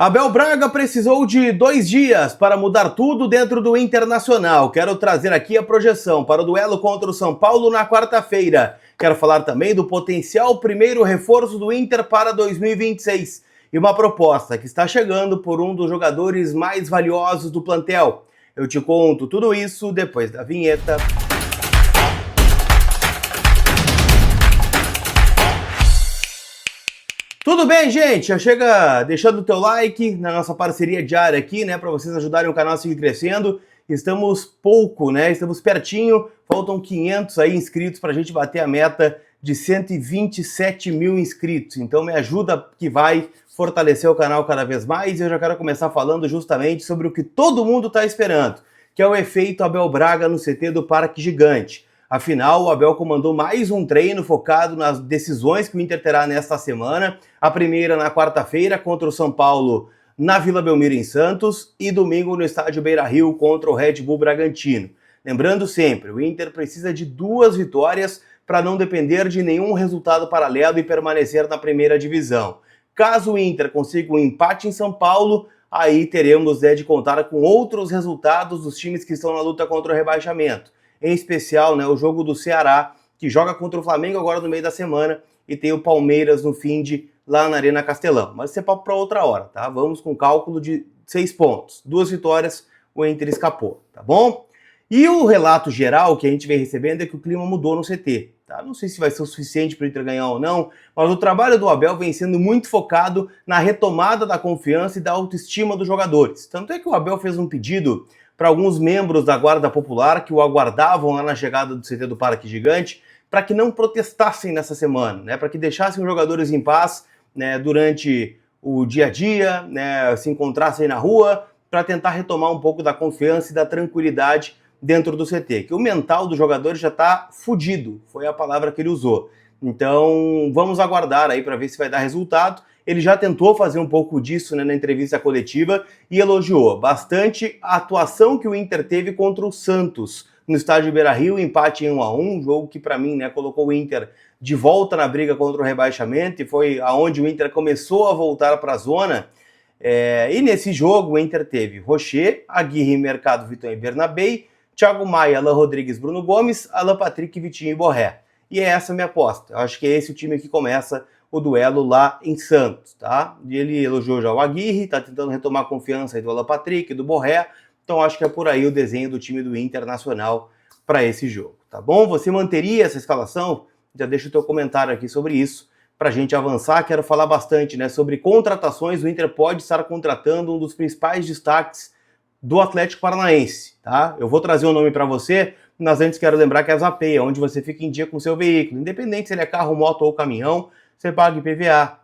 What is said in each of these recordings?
Abel Braga precisou de 2 dias para mudar tudo dentro do Internacional. Quero trazer aqui a projeção para o duelo contra o São Paulo na quarta-feira. Quero falar também do potencial primeiro reforço do Inter para 2026 e uma proposta que está chegando por um dos jogadores mais valiosos do plantel. Eu te conto tudo isso depois da vinheta. Tudo bem, gente? Já chega deixando o teu like na nossa parceria diária aqui, né? Para vocês ajudarem o canal a seguir crescendo. Estamos pouco, né? Estamos pertinho. Faltam 500 aí inscritos para a gente bater a meta de 127 mil inscritos. Então me ajuda que vai fortalecer o canal cada vez mais. E eu já quero começar falando justamente sobre o que todo mundo está esperando, que é o efeito Abel Braga no CT do Parque Gigante. Afinal, o Abel comandou mais um treino focado nas decisões que o Inter terá nesta semana. A primeira na quarta-feira contra o São Paulo na Vila Belmiro em Santos e domingo no estádio Beira-Rio contra o Red Bull Bragantino. Lembrando sempre, o Inter precisa de 2 vitórias para não depender de nenhum resultado paralelo e permanecer na primeira divisão. Caso o Inter consiga um empate em São Paulo, aí teremos de contar com outros resultados dos times que estão na luta contra o rebaixamento. Em especial, né, o jogo do Ceará, que joga contra o Flamengo agora no meio da semana, e tem o Palmeiras no fim de lá na Arena Castelão. Mas isso é papo para outra hora, tá? Vamos com cálculo de 6 pontos. 2 vitórias, o Inter escapou, tá bom? E o relato geral que a gente vem recebendo é que o clima mudou no CT, tá? Não sei se vai ser o suficiente para o Inter ganhar ou não, mas o trabalho do Abel vem sendo muito focado na retomada da confiança e da autoestima dos jogadores. Tanto é que o Abel fez um pedido para alguns membros da Guarda Popular que o aguardavam lá na chegada do CT do Parque Gigante, para que não protestassem nessa semana, né, para que deixassem os jogadores em paz, né, durante o dia a dia, né, se encontrassem na rua, para tentar retomar um pouco da confiança e da tranquilidade dentro do CT, que o mental dos jogadores já está fudido, foi a palavra que ele usou. Então vamos aguardar aí para ver se vai dar resultado. Ele já tentou fazer um pouco disso, né, na entrevista coletiva e elogiou bastante a atuação que o Inter teve contra o Santos no estádio Beira-Rio, empate em 1-1, jogo que para mim, né, colocou o Inter de volta na briga contra o rebaixamento e foi aonde o Inter começou a voltar para a zona. E nesse jogo o Inter teve Rocher, Aguirre, Mercado, Vitor e Bernabei, Thiago Maia, Alan Rodrigues, Bruno Gomes, Alan Patrick, Vitinho e Borré. E é essa a minha aposta. Eu acho que é esse o time que começa o duelo lá em Santos, tá? E ele elogiou já o Aguirre, tá tentando retomar a confiança aí do Alan Patrick, do Borré, então acho que é por aí o desenho do time do Internacional para esse jogo, tá bom? Você manteria essa escalação? Já deixa o teu comentário aqui sobre isso, pra gente avançar. Quero falar bastante, né, sobre contratações. O Inter pode estar contratando um dos principais destaques do Atlético Paranaense, tá? Eu vou trazer o nome para você, mas antes quero lembrar que é a Zapeia, onde você fica em dia com o seu veículo, independente se ele é carro, moto ou caminhão, você paga IPVA,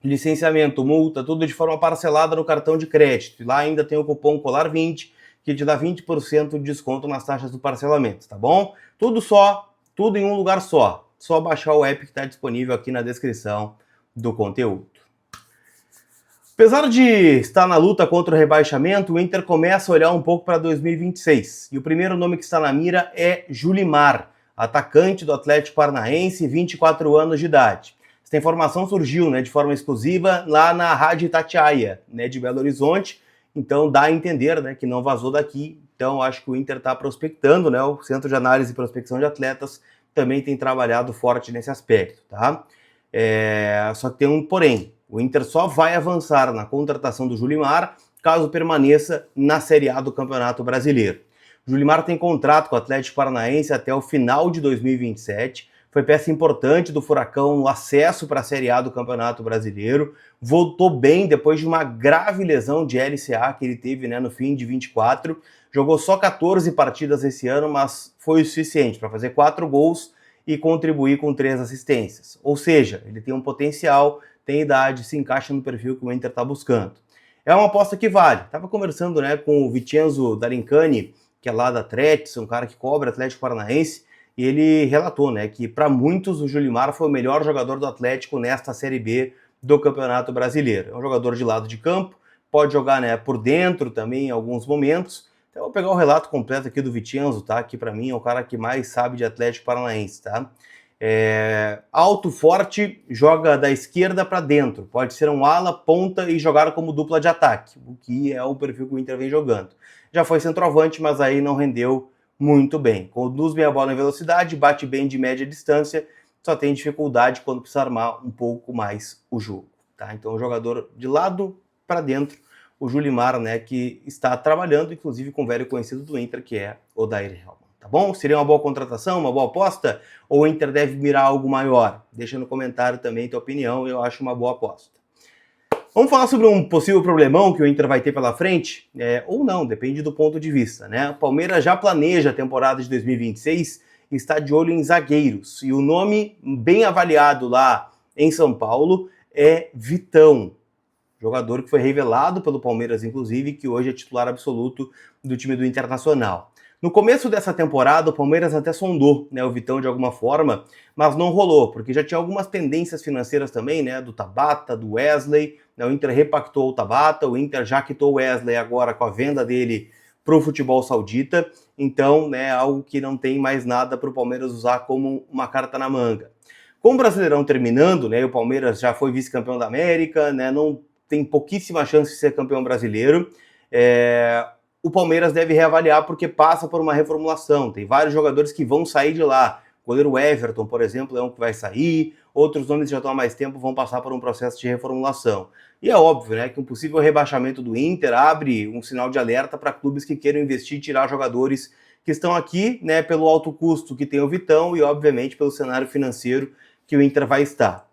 licenciamento, multa, tudo de forma parcelada no cartão de crédito. E lá ainda tem o cupom COLAR20, que te dá 20% de desconto nas taxas do parcelamento, tá bom? Tudo em um lugar só. Só baixar o app que está disponível aqui na descrição do conteúdo. Apesar de estar na luta contra o rebaixamento, o Inter começa a olhar um pouco para 2026. E o primeiro nome que está na mira é Julimar, atacante do Atlético Paranaense, 24 anos de idade. Essa informação surgiu, né, de forma exclusiva lá na Rádio Itatiaia, né, de Belo Horizonte, então dá a entender, né, que não vazou daqui. Então acho que o Inter está prospectando, né, o Centro de Análise e Prospecção de Atletas também tem trabalhado forte nesse aspecto, tá? Só que tem um porém, o Inter só vai avançar na contratação do Julimar caso permaneça na Série A do Campeonato Brasileiro. O Julimar tem contrato com o Atlético Paranaense até o final de 2027, foi peça importante do Furacão no acesso para a Série A do Campeonato Brasileiro, voltou bem depois de uma grave lesão de LCA que ele teve, né, no fim de 24, jogou só 14 partidas esse ano, mas foi o suficiente para fazer 4 gols e contribuir com 3 assistências. Ou seja, ele tem um potencial, tem idade, se encaixa no perfil que o Inter está buscando. É uma aposta que vale. Estava conversando, né, com o Vincenzo Darincani, que é lá da Tretis, um cara que cobre Atlético Paranaense, e ele relatou, né, que para muitos o Julimar foi o melhor jogador do Atlético nesta Série B do Campeonato Brasileiro. É um jogador de lado de campo, pode jogar, né, por dentro também em alguns momentos. Então eu vou pegar o relato completo aqui do Vincenzo, tá? Que para mim é o cara que mais sabe de Atlético Paranaense, tá? Alto, forte, joga da esquerda para dentro. Pode ser um ala, ponta e jogar como dupla de ataque, o que é o perfil que o Inter vem jogando. Já foi centroavante, mas aí não rendeu muito bem. Conduz bem a bola em velocidade, bate bem de média distância, só tem dificuldade quando precisa armar um pouco mais o jogo. Tá? Então, o jogador de lado para dentro, o Julimar, né, que está trabalhando, inclusive com o velho conhecido do Inter, que é o Dair Helman. Tá bom? Seria uma boa contratação, uma boa aposta? Ou o Inter deve mirar algo maior? Deixa no comentário também tua opinião, eu acho uma boa aposta. Vamos falar sobre um possível problemão que o Inter vai ter pela frente? Ou não, depende do ponto de vista, né? O Palmeiras já planeja a temporada de 2026 e está de olho em zagueiros. E o nome bem avaliado lá em São Paulo é Vitão. Jogador que foi revelado pelo Palmeiras, inclusive, que hoje é titular absoluto do time do Internacional. No começo dessa temporada, o Palmeiras até sondou, né, o Vitão de alguma forma, mas não rolou, porque já tinha algumas pendências financeiras também, né, do Tabata, do Wesley, né, o Inter repactou o Tabata, o Inter já quitou o Wesley agora com a venda dele para o futebol saudita, então, né, algo que não tem mais nada para o Palmeiras usar como uma carta na manga. Com o Brasileirão terminando, né, o Palmeiras já foi vice-campeão da América, né, não tem pouquíssima chance de ser campeão brasileiro, o Palmeiras deve reavaliar porque passa por uma reformulação. Tem vários jogadores que vão sair de lá. O goleiro Everton, por exemplo, é um que vai sair. Outros nomes que já estão há mais tempo vão passar por um processo de reformulação. E é óbvio, né, que um possível rebaixamento do Inter abre um sinal de alerta para clubes que queiram investir e tirar jogadores que estão aqui, né, pelo alto custo que tem o Vitão e, obviamente, pelo cenário financeiro que o Inter vai estar.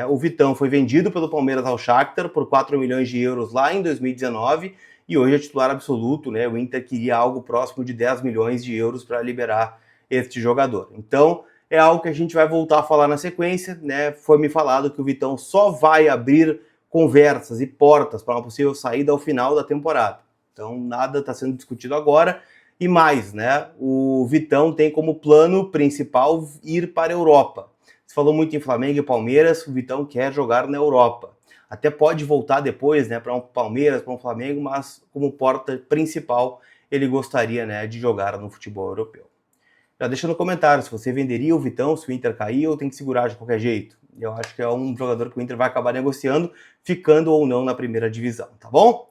O Vitão foi vendido pelo Palmeiras ao Shakhtar por 4 milhões de euros lá em 2019 e hoje é titular absoluto, né? O Inter queria algo próximo de 10 milhões de euros para liberar este jogador. Então, é algo que a gente vai voltar a falar na sequência, né? Foi me falado que o Vitão só vai abrir conversas e portas para uma possível saída ao final da temporada. Então, nada está sendo discutido agora. E mais, né? O Vitão tem como plano principal ir para a Europa. Se falou muito em Flamengo e Palmeiras, o Vitão quer jogar na Europa. Até pode voltar depois, né, para um Palmeiras, para um Flamengo, mas como porta principal ele gostaria, né, de jogar no futebol europeu. Já deixa no comentário se você venderia o Vitão se o Inter cair ou tem que segurar de qualquer jeito. Eu acho que é um jogador que o Inter vai acabar negociando, ficando ou não na primeira divisão, tá bom?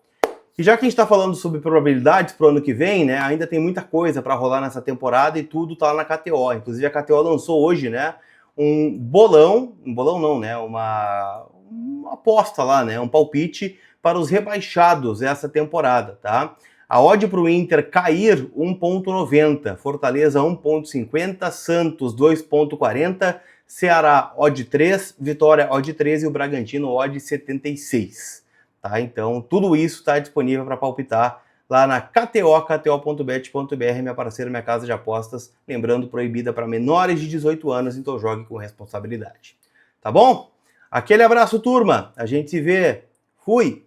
E já que a gente está falando sobre probabilidades para o ano que vem, né, ainda tem muita coisa para rolar nessa temporada e tudo tá lá na KTO. Inclusive a KTO lançou hoje, né, um bolão não, né, uma aposta lá, né, um palpite para os rebaixados essa temporada, tá? A odd para o Inter cair 1,90, Fortaleza 1,50, Santos 2,40, Ceará odd 3, Vitória odd 13 e o Bragantino odd 76. Tá? Então tudo isso está disponível para palpitar lá na KTO, kto.bet.br, minha parceira, minha casa de apostas, lembrando, proibida para menores de 18 anos, então jogue com responsabilidade. Tá bom? Aquele abraço, turma. A gente se vê. Fui!